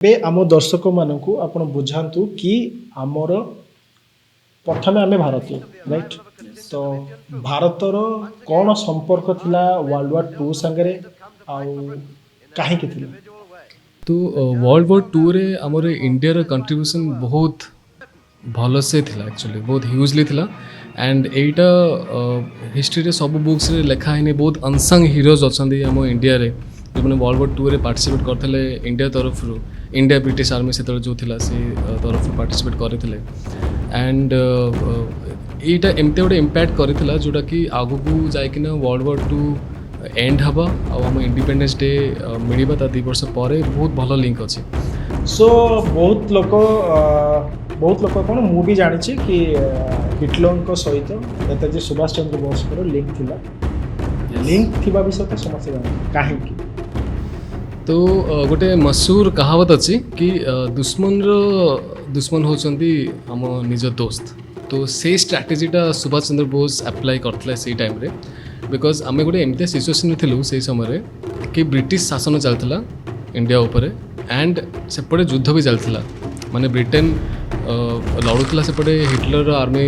ଏବେ ଆମ ଦର୍ଶକ ମାନଙ୍କୁ ଆପଣ ବୁଝାନ୍ତୁ କି ଆମର ପ୍ରଥମେ ଆମେ ଭାରତୀୟ ରାଇଟ୍ ତ ଭାରତର କ'ଣ ସମ୍ପର୍କ ଥିଲା ୱାର୍ଲଡ ୱାର୍ 2 ସାଙ୍ଗରେ ଆଉ କାହିଁକି ଥିଲା। तो वर्ल्ड वॉर 2 रे आमर इंडिया कंट्रीब्यूशन बहुत भलसे थिला एक्चुअली बहुत ह्यूजली थिला एंड एटा हिस्ट्री रे सब बुक्स रे लिखा है बहुत अनसंग हीरोज अच्छे आम इंडिया रे जो मैंने वर्ल्ड वॉर 2 रे पार्टिसिपेट करते इंडिया तरफ इंडिया ब्रिटिश आर्मी से जो थिला से तरफ पार्टिसिपेट करते एंड एटा एमती गोटे इम्पैक्ट करथिला जोटा कि आगु जाइकिना वर्ल्ड वॉर 2 एंड हवा आम इंडिपेंडेंस डे मिलवा ता 2 वर्ष पर बहुत भल लिंक अच्छे। सो बहुत लोक कौन मु भी जानी कि हिटलर सहित नेताजी सुभाष चंद्र बोस लिंक थिला लिंक थिबा विषय तो समस्या जानी कहीं। तो गोटे मशहूर कहावत अच्छी कि दुश्मन होचंदी आम निज दोस्त। तो से स्ट्राटेजीटा सुभाष चंद्र बोस अप्लाई करते से टाइम रे बिकज आम गोटे एमती सिचुएसन थिलु से समय कि ब्रिटिश शासन चलता इंडिया उपर एंड सेपटे युद्ध भी चलता माने ब्रिटेन लड़ुला सेपटे हिटलर आर्मी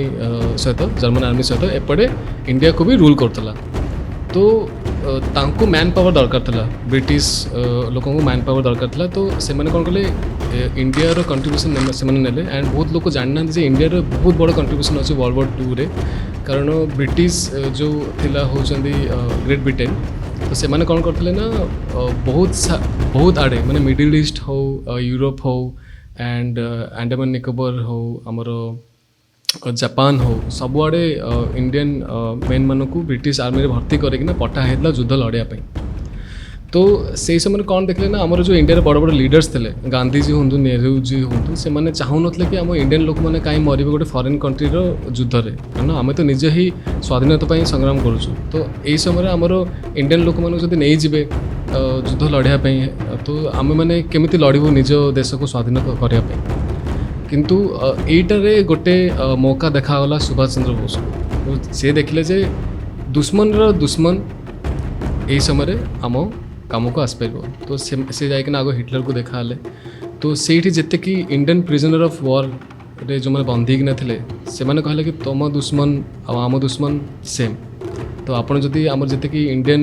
सहित जर्मन आर्मी सहित एपटे इंडिया को भी रूल करता। तो तांको मैन पावर दरकार था ब्रिटिश लोक मैन पावर दरकार था। तो से कौन कले इंडिया कंट्रीब्यूशन से नेले एंड बहुत लोग जानना जे इंडिया बहुत बड़ा कंट्रीब्यूशन अच्छे वर्ल्ड वॉर 2 रे कारण ब्रिटिश जो थिला होचंदी ग्रेट ब्रिटेन। तो से कौन करते ना बहुत आड़े माने मिडिल ईस्ट हो यूरोप हो एंड अंडमान निकोबर हो आमर जापान हो सबुआड़े इंडियन मेन मानू ब्रिटिश आर्मी भर्ती करना पठा होता युद्ध लड़ाई। तो से समय कौन देखले ना आमर जो इंडिया बड़ बड़ लीडर्स थे गांधीजी हूँ नेहरू जी हूँ से मैंने चाहून कि आम इंडियन लोक मैंने कहीं मरबे गोटे फॉरेन कंट्रीर युद्ध में कारण आम तो निजे ही स्वाधीनता संग्राम करुँ। तो यही समय आमर इंडियन लोक मैंने जब नहीं जी युद्ध लड़ाई तो आम मैंने केमी लड़ू निज देश को स्वाधीन करने किंतु एटारे गोटे मौका देखागला सुभाष चंद्र बोस को सी देखिले जे दुश्मन यही समय आम काम को आसपार। तो से जाइकिना आगे हिटलर को देखा तो से जिते कि इंडियन प्रिजनर ऑफ वॉर रे जो मैंने बंधीकिना थे से कहले कि तुम दुश्मन आम दुश्मन सेम। तो आपड़ जदि आम जिते कि इंडियन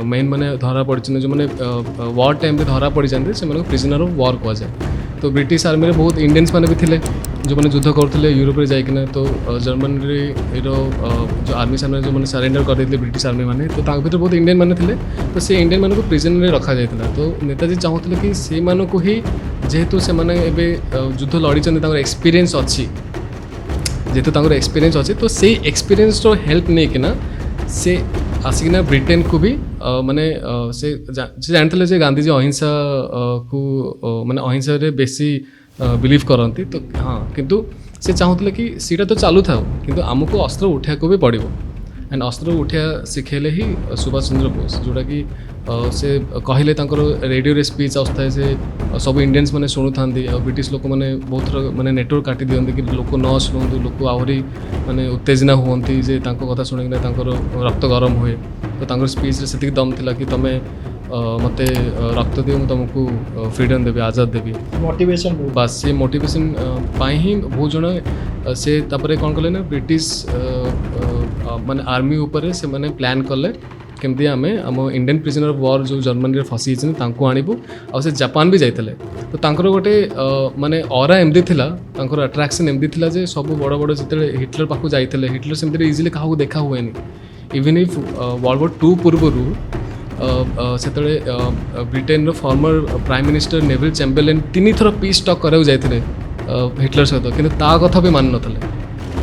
मेन मैंने धरा पड़ी जो मैंने वॉर टाइम धरा पड़ी जाते से प्रिजनर ऑफ वॉर कहुए। तो ब्रिटिश आर्मी बहुत इंडियंस मैंने भी थे जो मैंने युद्ध करते यूरोप जाइकिना। तो जर्मन जो आर्मी सामने जो मैंने सरेंडर कर देते ब्रिटिश आर्मी मैंने तो भर बहुत इंडियन मैंने थे। तो से इंडियन मानक प्रिजन में रखा जाता। तो नेताजी चाहूले कि से मानक ही जेहेतु से युद्ध लड़ी एक्सपीरियंस अच्छी जेहेतु एक्सपीरियंस अच्छे तो से एक्सपीरियंस हेल्प नहीं कि से आसिकिना ब्रिटेन को भी माने से जानते जे गांधीजी अहिंसा को माने अहिंसा रे बेसी बिलीव करती। तो हाँ किंतु से चाहूले कि सीटा तो चालू था किंतु आमको अस्त्र उठा को भी पड़ो एंड अस्त्र उठा शिखेले ही सुभाष चंद्र बोस जोटा कि से कहले रेडियो रे स्पीच आसता से सब इंडियंस मैंने शुणु था ब्रिटिश लोक मैंने बहुत थर मैंने नेटवर्क काटी दिखती कि लोक न शुणु लोक आहरी मैंने उत्तेजना हुई जे कथा शुणिकिना रक्त गरम हुए। तो स्पीच रे सेतिक दम थिला कि तमें मते रक्त दियो तुमको फ्रीडम देवी आज़ाद देवी मोटिवेशन बस से मोटिवेशन ही बहुत जन से कौन कले ना ब्रिटिश माने आर्मी उपर से मैंने प्लान कले केमती आम इंडियन प्रिजनर ऑफ वॉर जो जर्मनी फसी आणबू आ से जापान भी जाते। तो गोटे माने ऑरा एमती थिला अट्रैक्शन एमती थिला जे सब बड़ बड़ जिते हिटलर पाखु जाइते हिटलर सेमती इजिली क्या देखा हुए इवन इफ वर्ल्ड वॉर 2 पूर्व से Britain former prime minister Neville Chamberlain 3 थर पीस टॉक कराया जाते हिटलर सहित कि कथा भी मान ना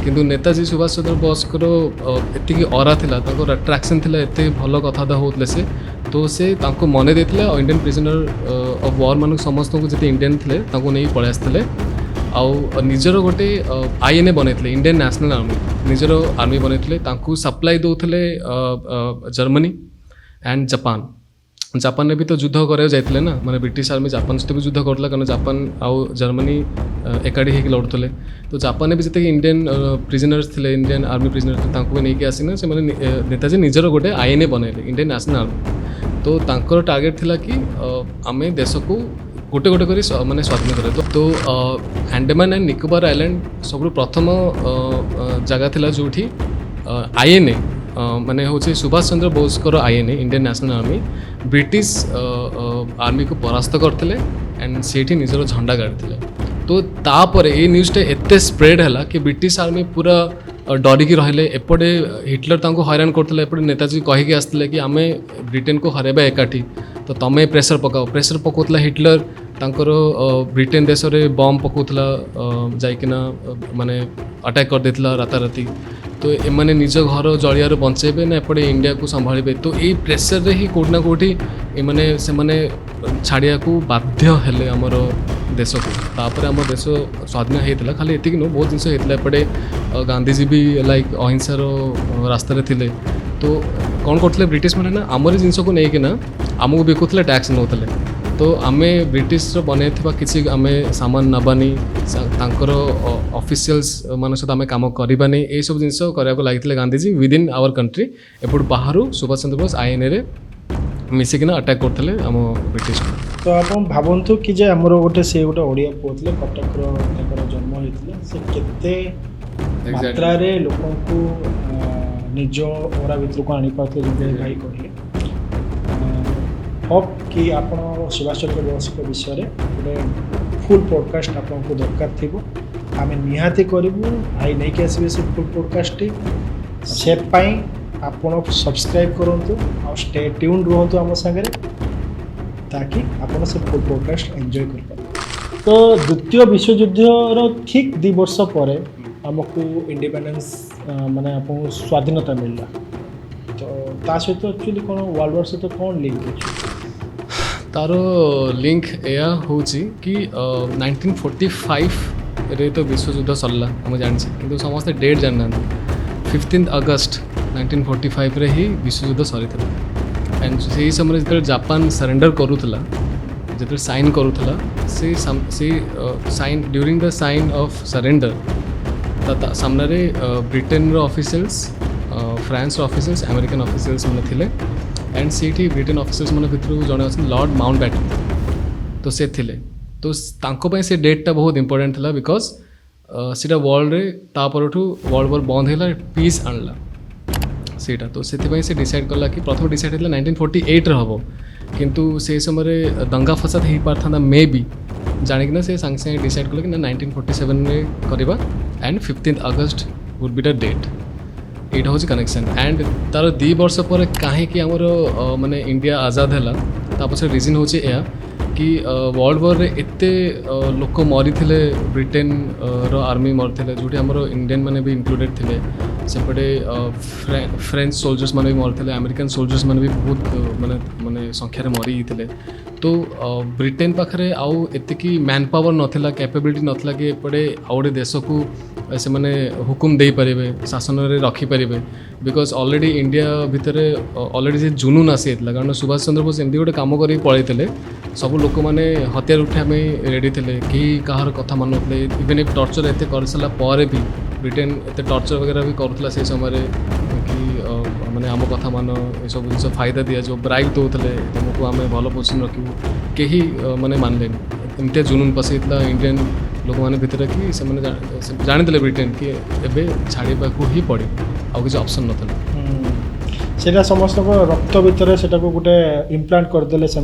किंतु नेताजी सुभाष चंद्र बोस एति ऑरा थिला अट्रैक्शन थिला एते भल कथा होते से। तो से मन देते इंडियन प्रिजनर ऑफ वॉर मान समस्त को जिते इंडियन थे नहीं पलि आसते आउ निजर गोटे आईएनए बनते इंडियन नेशनल आर्मी निजर आर्मी बनते सप्लाई दौले जर्मनी एंड जापान ने भी तो युद्ध कराया जाते ना माने ब्रिटिश आर्मी जापान सहित भी युद्ध करला कारण जापान आउ जर्मनी एकाठी होकर लड़ुले। तो जापान ने भी जिते इंडियन प्रिजनर्स थे इंडियन आर्मी प्रिजनर थे भी नहीं आसिना से नेताजी निजर गोटे आईएनए बनैले इंडियन नेशनल आर्मी। तो टार्गेट थिला कि आमे देश को गोटे गोटे करी माने स्वाधीन करे तो आंडमान एंड निकोबार आइलैंड सब प्रथम जगह थिला जोठी आईएनए माने होचे सुभाष चंद्र बोसकर INA Indian national army British army को परास्त करथिले एंड सेठी निजर झंडा गाड़िथिले तो तापर ए न्यूज़टा एते स्प्रेड हैला कि ब्रिटिश आर्मी पूरा डरिकी रहिले एपटे हिटलर तांको हैरान करथिले एपटे नेताजी कहिकी आसथिले कि आमे ब्रिटेन को हरेबा एकाठी तो तमे प्रेशर पकाओ प्रेशर पकाउतला हिटलर तांकर ब्रिटेन देश रे बम पकाउतला जाइकिना माने अटैक कर देथिला राताराती तो एमाने निज घर जलियार बंचेबे ना एपटे इंडिया को संभाळिबे तो ए प्रेशर रे ही कोठना कोठी एमाने से माने छाड़िया को बाध्य हेले हमर देश को तापर आम देश स्वाधीन होता खाली एतिक नुह बहुत जिन होता एपटे गांधीजी भी लाइक अहिंसार रास्तार थिले तो कौन करते ब्रिटिश मैंने ना आमरी जिनस को लेकिन आमको बिकुले टैक्स नौले तो आमे ब्रिटिश बनई किसी आमे सामान नबानी तांकर ऑफिशियल्स मान सहित आम कम करवानी ये सब जिन कराया लगी गांधीजी विदिन आवर कंट्री एपट बाहर सुभाष चंद्र बोस आईएनए रे मिसिकिना अटैक करते आम ब्रिटिश तो आप भावतु कि जे आमर गोटे से गोटे ओडिया पुଅ ଥିଲେ कटक जन्म होते से केते मात्रा रे लोकों को निज ओरा भितर को आनी पाते जे भाई कहले होप कि आपण सुभाष चंद्र बोस के विषय रे गोटे फुल पॉडकास्ट आपन को दरकार थिबो आमे निहाती करिवु भाई नै के आसीबे से फुल पॉडकास्ट से पाई आपण सब्सक्राइब करंतु और स्टे ट्यून रहंतु हम संगे ताकि आपण से फुल पॉडकास्ट एंजॉय कर पाए तो द्वितीय विश्वयुद्धर ठीक 2 वर्ष पर आमको इंडिपेंडेंस माने आपको स्वाधीनता मिलला तो ता सहित एक्चुअली कौन वर्ल्ड वार सहित कौन लिंक अछि तार लिंक या होची कि 1945 रे तो विश्वयुद्ध सरला हम जानछि किंतु समस्त डेट जानना 15 अगस्त 1945 रे ही विश्वयुद्ध सरी था एंड से समय जो जापान सरेंडर करूला जो साइन करूला से sign during the sign of surrender सामने Britain officials France officials American officials मैंने थिले एंड सीठी ब्रिटेन ऑफिशियल्स मन भितर जड़े अच्छे लॉर्ड माउंटबैटन तो से थिले तो तांको पे से डेटा बहुत इंपोर्टेंट था बिकज सीटा वर्ल्ड रे तापरठू वर्ल्ड वार बंद है पीस आणला सेटा तो से डिसाइड कला कि प्रथम डिसाइड होता 1948 हम किंतु से समय दंगा फसाद हो पार मे बी जानिकिना से सांगे सांगे डिसाइड कले कि 1947 में करवा एंड 15 अगस्त वुड बी द डेट यहाँ हूँ कनेक्शन एंड तार 2 वर्ष पर कहीं माने इंडिया आजाद है तापछे रिजन हूँ कि वर्ल्ड वार रे एते लोक मरी थे ब्रिटेन रो आर्मी मरी थे जो आमर इंडियन मैंने भी इंक्लूडेड थे सेपटे फ्रेंच सोल्जर्स मैंने भी मरी थे अमेरिकन सोल्जर्स मैंने भी बहुत माने माने संख्यार मरी थे तो ब्रिटेन पाखे आउ एतिकी मैन पावर नाला कैपेबिलिटी नाला कि एपटे आउ गोटे देश को से मैंने हुकुम दे पारे शासन में रखिपारे बिकज ऑलरेडी इंडिया भितर ऑलरेडी से जुनून आसी कारण सुभाष चंद्र बोस एमती गोटे कम कर पलैते सब लोक मैंने हथियार उठाया रेडी थे कि कहार कथा मानुले इवेन इफ टर्चर एत कर सारा पर भी ब्रिटेन एत टर्चर वगैरह भी करूला से समय कि मैंने आम कथा मान ये सब जिन फायदा दिया जो ब्राइब दौले तुमको आम भल पोजिशन रखू कहीं माने मानले एमती जुनून पसईला इंडियन लोक मैंने भितर कि जानी ब्रिटेन कि एबे छाड़ा ही पड़े आउ किसी ऑप्शन नथला सेटा समस्त रक्त भितर सेटा को गोटे इम्प्लांट करदेले से